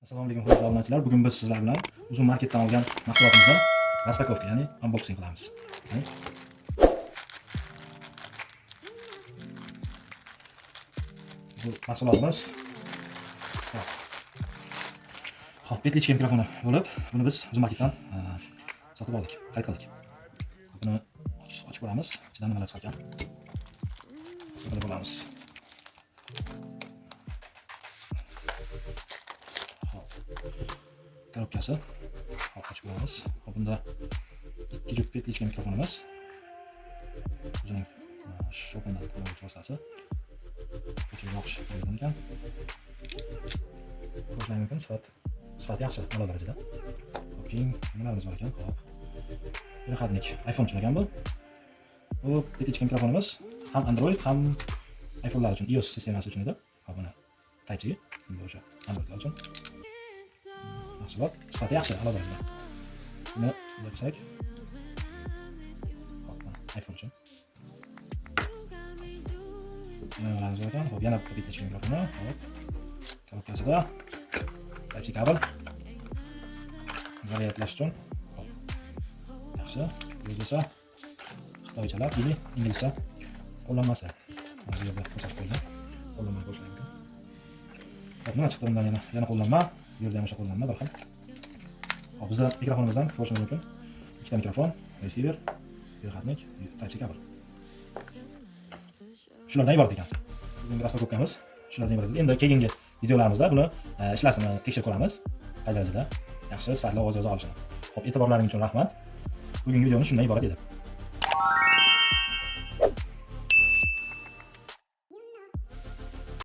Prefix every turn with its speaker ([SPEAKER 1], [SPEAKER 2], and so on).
[SPEAKER 1] Assalomu alaykum hurmatli obunachilar. Bugun biz sizlar bilan Uzun marketdan olgan mahsulotimizni raspakovka, ya'ni unboxing qilamiz. Bu mahsulotimiz hop, petlichka mikrofoni bo'lib, buni biz Uzun marketdan sotib oldik, xarid qildik. Buni ochib ko'ramiz, ichidan nimalar chiqar ekan. Bilib olamiz. Korobkasi. Hop, ochib ko'ramiz. Hop, bunda ikki juft petlichka mikrofonimiz. O'zining shopundan to'g'ri vositasi. Ko'chib yoqish bo'lgan ekan. Ko'rishlar mumkin, sifat yaxshi, a'lo darajada. Hop, keyin nimalarimiz bor ekan? Hop. Ro'yxatnik iPhone uchun ekan bu. Bu petlichka mikrofonimiz ham Android ham iPhone'lar uchun, iOS sistemasi uchun edi. Hop, buni Type-C, bu o'sha Androidlar uchun. Mahsulot sifati yaxshi, a'lo darajada. Buni yopsak. Hop, iPhone uchun. Hop, yana petlichka mikrofoni. Hop. Korobkasida Type-C kabel. Zaryadlash uchun. Hop. Yaxshi. Bu esa xitoychalar ili inglizcha qo'llanmasi. Hozir yerda ko'rsatib qo'ygan. Qo'llanma ko'rishlar mumkin. Hop, nima chiqdi bundan yana qo'llanma. Bu yerda ham o'sha qo'llanma bor ham. Hop, bizda mikrofonimizdan ko'rishimiz mumkin. Ikkita mikrofon, receiver, ro'yxatnik, Type-C kabel. Shulardan iborat ekan. Bugungi raspakovkamiz shulardan iborat. Endi keyingi videolarimizda buni ishlasini tekshirib ko'ramiz. Qay darajada yaxshi sifatli ovoz yoza olishini. Hop, e'tiborlaringiz uchun rahmat. Bugungi videomiz shundan iborat edi.